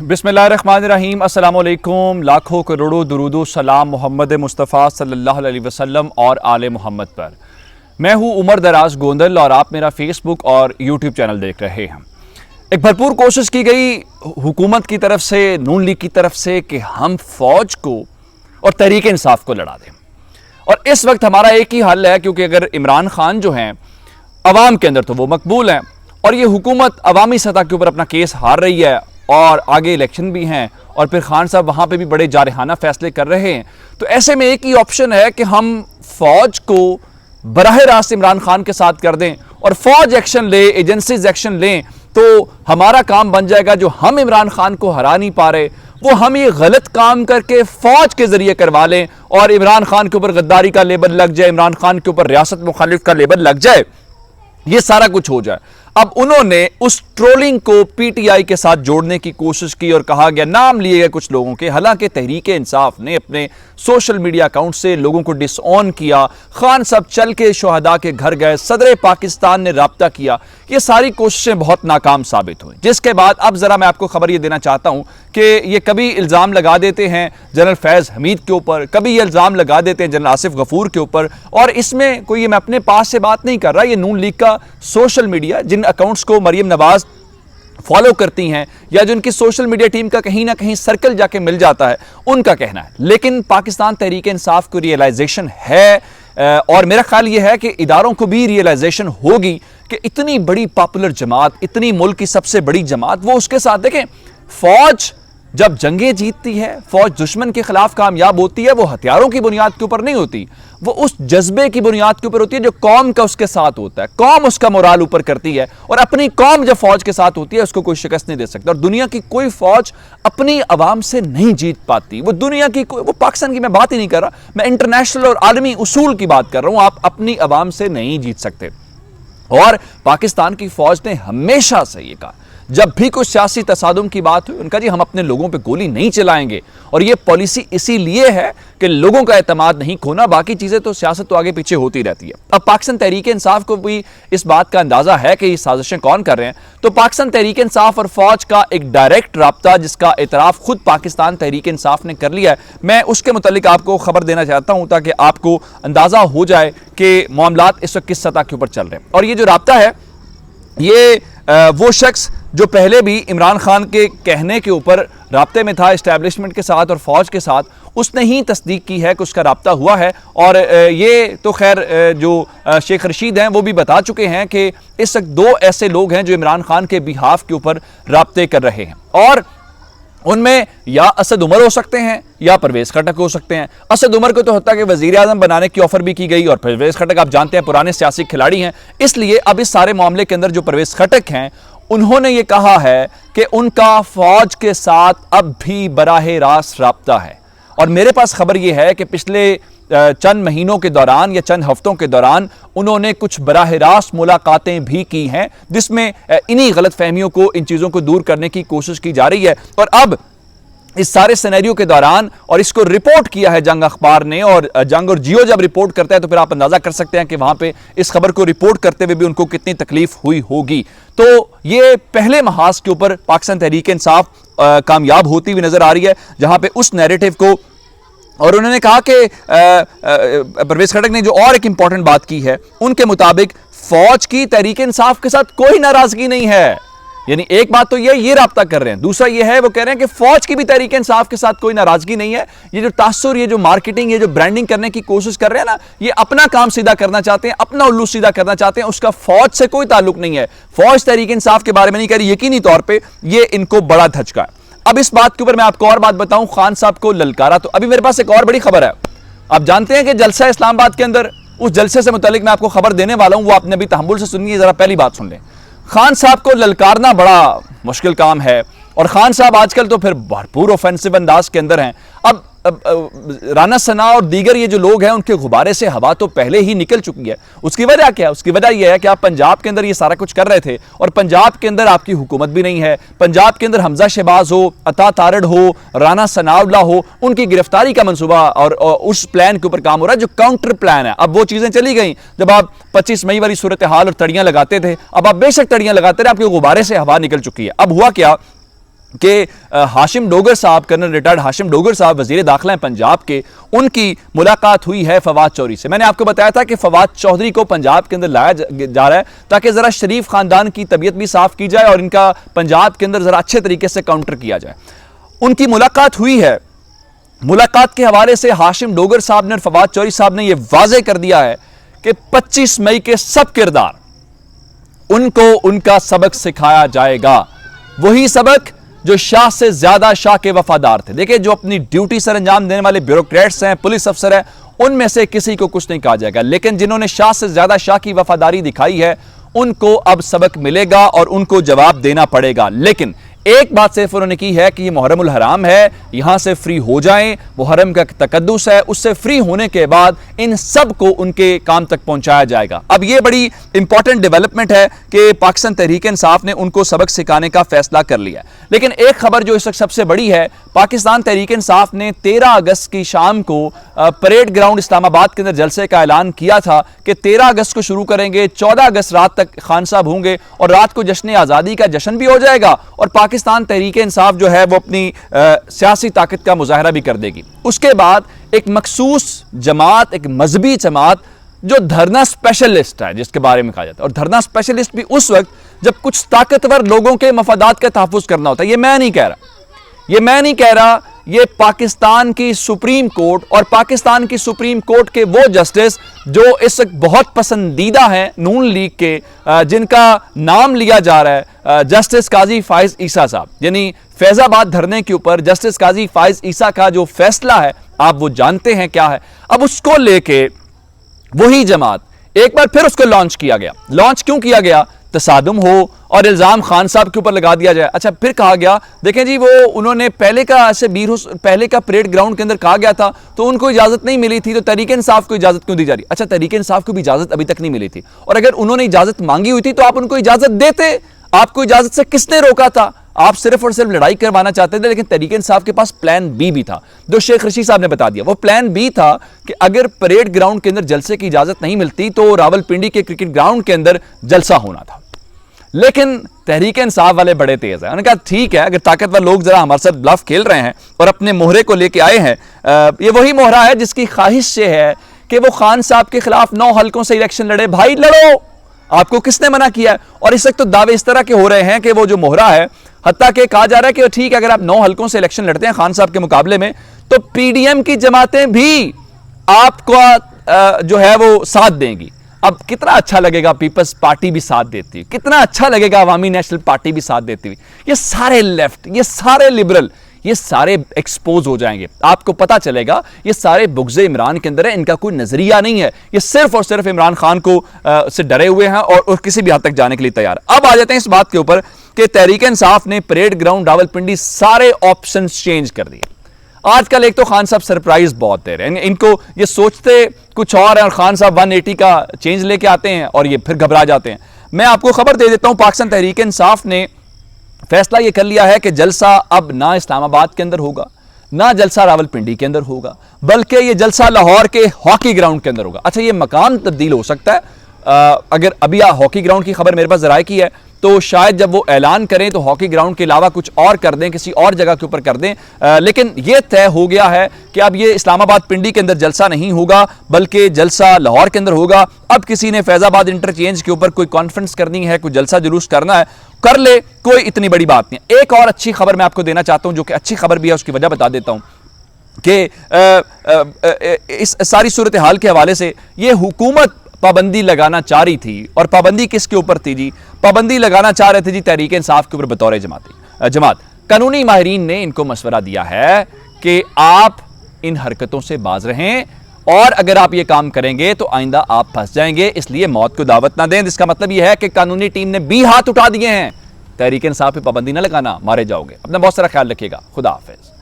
बिस्मिल्लाहिर्रहमानिर्रहीम अस्सलामुअलैकुम। लाखों करोड़ों दुरूदो सलाम मोहम्मद मुस्तफ़ा सल्लल्लाहु अलैहि वसल्लम और आले मोहम्मद पर। मैं हूँ उमर दराज गोंदल और आप मेरा फेसबुक और यूट्यूब चैनल देख रहे हैं। एक भरपूर कोशिश की गई हुकूमत की तरफ से, नून लीग की तरफ से, कि हम फौज को और तहरीक इंसाफ को लड़ा दें। और इस वक्त हमारा एक ही हल है, क्योंकि अगर इमरान खान जो हैं अवाम के अंदर तो वो मकबूल हैं और ये हुकूमत अवामी सतह के ऊपर अपना केस हार रही है और आगे इलेक्शन भी हैं और फिर खान साहब वहाँ पे भी बड़े जारहाना फैसले कर रहे हैं, तो ऐसे में एक ही ऑप्शन है कि हम फौज को बराह रास्त इमरान खान के साथ कर दें और फौज एक्शन ले, एजेंसीज एक्शन लें, तो हमारा काम बन जाएगा। जो हम इमरान खान को हरा नहीं पा रहे वो हम ये गलत काम करके फौज के जरिए करवा लें और इमरान खान के ऊपर गद्दारी का लेबल लग जाए, इमरान खान के ऊपर रियासत मुखालिफ का लेबल लग जाए, ये सारा कुछ हो जाए। अब उन्होंने उस ट्रोलिंग को पीटीआई के साथ जोड़ने की कोशिश की और कहा गया, नाम लिए गए कुछ लोगों के, हालांकि तहरीक इंसाफ ने अपने सोशल मीडिया अकाउंट से लोगों को डिसऑन किया। खान साहब चल के शोहदा के घर गए, सदर पाकिस्तान ने राब्ता किया, ये सारी कोशिशें बहुत नाकाम साबित हुई। जिसके बाद अब जरा मैं आपको खबर ये देना चाहता हूं कि ये कभी इल्ज़ाम लगा देते हैं जनरल फैज़ हमीद के ऊपर, कभी ये इल्ज़ाम लगा देते हैं जनरल आसिफ गफूर के ऊपर, और इसमें कोई मैं अपने पास से बात नहीं कर रहा, ये नून लीग का सोशल मीडिया, जिन अकाउंट्स को मरियम नवाज फॉलो करती हैं या जो उनकी सोशल मीडिया टीम का कहीं ना कहीं सर्कल जाके मिल जाता है, उनका कहना है। लेकिन पाकिस्तान तहरीक इंसाफ को रियलाइजेशन है और मेरा ख्याल यह है कि इदारों को भी रियलाइजेशन होगी कि इतनी बड़ी पॉपुलर जमात, इतनी मुल्क की सबसे बड़ी जमात, वो उसके साथ देखें, फौज जब जंगें जीतती है, फौज दुश्मन के खिलाफ कामयाब होती है, वो हथियारों की बुनियाद के ऊपर नहीं होती, वो उस जज्बे की बुनियाद के ऊपर होती है जो कौम का उसके साथ होता है। कौम उसका मोराल ऊपर करती है और अपनी कौम जब फौज के साथ होती है उसको कोई शिकस्त नहीं दे सकता। और दुनिया की कोई फौज अपनी आवाम से नहीं जीत पाती। वो दुनिया की वो पाकिस्तान की मैं बात ही नहीं कर रहा, मैं इंटरनेशनल और आलमी उसूल की बात कर रहा हूं। आप अपनी आवाम से नहीं जीत सकते। और पाकिस्तान की फौज ने हमेशा से ये कहा, जब भी कुछ सियासी तसादुम की बात हुई, उनका जी हम अपने लोगों पे गोली नहीं चलाएंगे। और ये पॉलिसी इसीलिए है कि लोगों का एतमाद नहीं खोना, बाकी चीजें तो सियासत तो आगे पीछे होती रहती है। अब पाकिस्तान तहरीक इंसाफ को भी इस बात का अंदाजा है कि ये साजिशें कौन कर रहे हैं, तो पाकिस्तान तहरीक इंसाफ और फौज का एक डायरेक्ट राब्ता, जिसका एतराफ खुद पाकिस्तान तहरीक इंसाफ ने कर लिया है, मैं उसके मुतालिक आपको खबर देना चाहता हूं ताकि आपको अंदाजा हो जाए कि मामलात इस वक्त किस सतह के ऊपर चल रहे हैं। और ये जो राब्ता है, ये वो शख्स जो पहले भी इमरान खान के कहने के ऊपर राब्ते में था इस्टेब्लिशमेंट के साथ और फौज के साथ, उसने ही तस्दीक की है कि उसका राब्ता हुआ है। और ये तो खैर जो शेख रशीद हैं वो भी बता चुके हैं कि इस वक्त दो ऐसे लोग हैं जो इमरान खान के बिहाफ के ऊपर राब्ते कर रहे हैं, और उनमें या असद उमर हो सकते हैं या परवेज खटक हो सकते हैं। असद उमर को तो होता है कि वजीर आजम बनाने की ऑफर भी की गई, और परवेज खटक आप जानते हैं पुराने सियासी खिलाड़ी हैं, इसलिए अब इस सारे मामले के अंदर जो परवेज खटक हैं उन्होंने ये कहा है कि उनका फौज के साथ अब भी बराह रास्त राब्ता है। और मेरे पास खबर यह है कि पिछले चंद महीनों के दौरान या चंद हफ्तों के दौरान उन्होंने कुछ बराह रास्त मुलाकातें भी की हैं, जिसमें इन्हीं गलत फहमियों को, इन चीज़ों को दूर करने की कोशिश की जा रही है। और अब इस सारे सिनेरियो के दौरान, और इसको रिपोर्ट किया है जंग अखबार ने, और जंग और जियो जब रिपोर्ट करता है तो फिर आप अंदाजा कर सकते हैं कि वहां पे इस खबर को रिपोर्ट करते हुए भी उनको कितनी तकलीफ हुई होगी। तो ये पहले महाज के ऊपर पाकिस्तान तहरीक इंसाफ कामयाब होती हुई नजर आ रही है, जहां पे उस नैरेटिव को, और उन्होंने कहा कि परवेज खटक ने जो और एक इंपॉर्टेंट बात की है, उनके मुताबिक फौज की तहरीक इंसाफ के साथ कोई नाराजगी नहीं है। यानी एक बात तो ये राब्ता कर रहे हैं, दूसरा ये है वो कह रहे हैं कि फौज की भी तहरीक इंसाफ के साथ कोई नाराजगी नहीं है। ये जो तासुर, ये जो मार्केटिंग, ये जो ब्रांडिंग करने की कोशिश कर रहे हैं ना, ये अपना काम सीधा करना चाहते हैं, अपना उल्लू सीधा करना चाहते हैं, उसका फौज से कोई ताल्लुक नहीं है। फौज तहरीक इंसाफ के बारे में नहीं कह रही, यकीनी तौर पर यह इनको बड़ा धचका है। अब इस बात के ऊपर मैं आपको और बात बताऊं, खान साहब को ललकारा, तो अभी मेरे पास एक और बड़ी खबर है। आप जानते हैं कि जलसा इस्लामाबाद के अंदर, उस जलसे से मुतालिक मैं आपको खबर देने वाला हूं, वो आपने अभी तहम्मुल से सुनी है, जरा पहली बात सुन लें। खान साहब को ललकारना बड़ा मुश्किल काम है, और खान साहब आजकल तो फिर भरपूर ऑफेंसिव अंदाज के अंदर हैं। अब राना सना और दीगर ये जो लोग हैं, उनके गुब्बारे से हवा तो पहले ही निकल चुकी है। उसकी वजह क्या है? उसकी वजह यह है कि आप पंजाब के अंदर ये सारा कुछ कर रहे थे, और पंजाब के अंदर आपकी हुकूमत भी नहीं है। पंजाब के अंदर हमजा शहबाज हो, अता तारड़ हो, राना सनाउल्लाह हो, उनकी गिरफ्तारी का मंसूबा और उस प्लान के ऊपर काम हो रहा है जो काउंटर प्लान है। अब वो चीजें चली गई जब आप 25 मई वाली सूरत हाल और तड़ियां लगाते थे। अब आप बेशक तड़ियां लगाते रहे, आपके गुब्बारे से हवा निकल चुकी है। अब हुआ क्या कि हाशिम डोगर साहब, कर्नल रिटायर्ड हाशिम डोगर साहब वजीर दाखिला हैं पंजाब के, उनकी मुलाकात हुई है फवाद चौधरी से। मैंने आपको बताया था कि फवाद चौधरी को पंजाब के अंदर लाया जा रहा है ताकि ज़रा शरीफ ख़ानदान की तबीयत भी साफ़ की जाए और इनका पंजाब के अंदर ज़रा अच्छे तरीके से काउंटर किया जाए। उनकी मुलाकात हुई है। मुलाकात के हवाले से हाशिम डोगर साहब ने और फवाद चौधरी साहब ने यह वाजे कर दिया है कि 25 मई के सब किरदार उनको उनका सबक सिखाया जाएगा, वही सबक जो शाह से ज्यादा शाह के वफादार थे। देखिए, जो अपनी ड्यूटी सर अंजाम देने वाले ब्यूरोक्रेट्स हैं, पुलिस अफसर हैं, उनमें से किसी को कुछ नहीं कहा जाएगा, लेकिन जिन्होंने शाह से ज्यादा शाह की वफादारी दिखाई है उनको अब सबक मिलेगा और उनको जवाब देना पड़ेगा। लेकिन एक बात सिर्फ उन्होंने की है कि ये मुहर्रमुल हराम है, यहां से फ्री हो जाएं, मुहर्रम का तकद्दुस है, उससे फ्री होने के बाद इन सब को उनके काम तक पहुंचाया जाएगा। अब ये बड़ी इंपॉर्टेंट डेवलपमेंट है कि पाकिस्तान तहरीक इंसाफ ने उनको सबक सिखाने का फैसला कर लिया। लेकिन एक खबर जो इस वक्त सबसे बड़ी है, पाकिस्तान तहरीक इंसाफ ने 13 अगस्त की शाम को परेड ग्राउंड इस्लामाबाद के अंदर जलसे का ऐलान किया था कि 13 अगस्त को शुरू करेंगे, 14 अगस्त रात तक खान साहब होंगे और रात को जश्न आज़ादी का जश्न भी हो जाएगा और पाकिस्तान तहरीक इंसाफ जो है वो अपनी सियासी ताकत का मुजाहरा भी कर देगी। उसके बाद एक मखसूस जमात, एक मजहबी जमात जो धरना स्पेशलिस्ट है, जिसके बारे में कहा जाता है, और धरना स्पेशलिस्ट भी उस वक्त जब कुछ ताकतवर लोगों के मफादात का तहफ़्फ़ुज़ करना होता है। ये मैं नहीं कह रहा, ये पाकिस्तान की सुप्रीम कोर्ट और पाकिस्तान की सुप्रीम कोर्ट के वो जस्टिस जो इस वक्त बहुत पसंदीदा हैं नून लीग के, जिनका नाम लिया जा रहा है जस्टिस काजी फाइज ईसा साहब, यानी फैजाबाद धरने के ऊपर जस्टिस काजी फाइज ईसा का जो फैसला है आप वो जानते हैं क्या है। अब उसको लेके वही जमात एक बार फिर उसको लॉन्च किया गया। लॉन्च क्यों किया गया? तसादुम हो और इल्जाम खान साहब के ऊपर लगा दिया जाए। अच्छा, फिर कहा गया, देखें जी, वो उन्होंने पहले का परेड ग्राउंड के अंदर कहा गया था तो उनको इजाजत नहीं मिली थी, तो तहरीक इंसाफ को इजाजत क्यों दी जा रही? अच्छा, तहरीक इंसाफ को भी इजाजत अभी तक नहीं मिली थी, और अगर उन्होंने इजाजत मांगी हुई थी तो आप उनको इजाजत देते। आपको इजाजत से किसने रोका था? आप सिर्फ और सिर्फ लड़ाई करवाना चाहते थे, लेकिन तहरीक इंसाफ के पास प्लान बी भी था, जो शेख रशीद साहब ने बता दिया। वो प्लान बी था कि अगर परेड ग्राउंड के अंदर जलसे की इजाजत नहीं मिलती तो रावलपिंडी के क्रिकेट ग्राउंड के अंदर जलसा होना था। लेकिन तहरीक इंसाफ वाले बड़े तेज हैं, उन्होंने कहा ठीक है, अगर ताकतवर लोग जरा हमारे साथ ब्लफ खेल रहे हैं और अपने मोहरे को लेके आए हैं, ये वही मोहरा है जिसकी ख्वाहिश से है कि वो खान साहब के खिलाफ 9 हलकों से इलेक्शन लड़े। भाई लड़ो, आपको किसने मना किया है? और इस वक्त तो दावे इस तरह के हो रहे हैं कि वो जो मोहरा है, हत्ता कि कहा जा रहा है कि ठीक है, अगर आप 9 हलकों से इलेक्शन लड़ते हैं खान साहब के मुकाबले में तो पीडीएम की जमातें भी आपका जो है वो साथ देंगी। अब कितना अच्छा लगेगा पीपल्स पार्टी भी साथ देती, कितना अच्छा लगेगा अवामी नेशनल पार्टी भी साथ देती हुई। ये सारे लेफ्ट, ये सारे लिबरल, ये सारे एक्सपोज हो जाएंगे। आपको पता चलेगा ये सारे बुग़्ज़े इमरान के अंदर है, इनका कोई नजरिया नहीं है, ये सिर्फ और सिर्फ इमरान खान को से डरे हुए हैं और किसी भी हद तक जाने के लिए तैयार। अब आ जाते हैं इस बात के ऊपर कि तहरीक इंसाफ ने परेड ग्राउंड रावलपिंडी सारे ऑप्शन चेंज कर दिए। आजकल एक तो खान साहब सरप्राइज बहुत दे रहे हैं, इनको ये सोचते कुछ और है और खान साहब 180 का चेंज लेके आते हैं और ये फिर घबरा जाते हैं। मैं आपको खबर दे देता हूं, पाकिस्तान तहरीक इंसाफ ने फैसला ये कर लिया है कि जलसा अब ना इस्लामाबाद के अंदर होगा, ना जलसा रावलपिंडी के अंदर होगा, बल्कि ये जलसा लाहौर के हॉकी ग्राउंड के अंदर होगा। अच्छा, ये मकाम तब्दील हो सकता है, अगर अभी हॉकी ग्राउंड की खबर मेरे पास जराए की है तो शायद जब वो ऐलान करें तो हॉकी ग्राउंड के अलावा कुछ और कर दें, किसी और जगह के ऊपर कर दें। लेकिन ये तय हो गया है कि अब ये इस्लामाबाद पिंडी के अंदर जलसा नहीं होगा बल्कि जलसा लाहौर के अंदर होगा। अब किसी ने फैजाबाद इंटरचेंज के ऊपर कोई कॉन्फ्रेंस करनी है, कोई जलसा जुलूस करना है, कर ले, कोई इतनी बड़ी बात नहीं। एक और अच्छी खबर मैं आपको देना चाहता हूं, जो कि अच्छी खबर भी है, उसकी वजह बता देता हूं कि इस सारी सूरत हाल के हवाले से ये हुकूमत पाबंदी लगाना चाह रही थी, और पाबंदी किसके ऊपर थी जी? पाबंदी लगाना चाह रहे थे जी तहरीक इंसाफ के ऊपर बतौर जमात। कानूनी माहिरीन ने इनको मशवरा दिया है कि आप इन हरकतों से बाज रहें, और अगर आप ये काम करेंगे तो आइंदा आप फंस जाएंगे, इसलिए मौत को दावत ना दें। इसका मतलब यह है कि कानूनी टीम ने भी हाथ उठा दिए हैं, तहरीक इंसाफ पे पाबंदी ना लगाना, मारे जाओगे। अपना बहुत सारा ख्याल रखिएगा। खुदा हाफिज।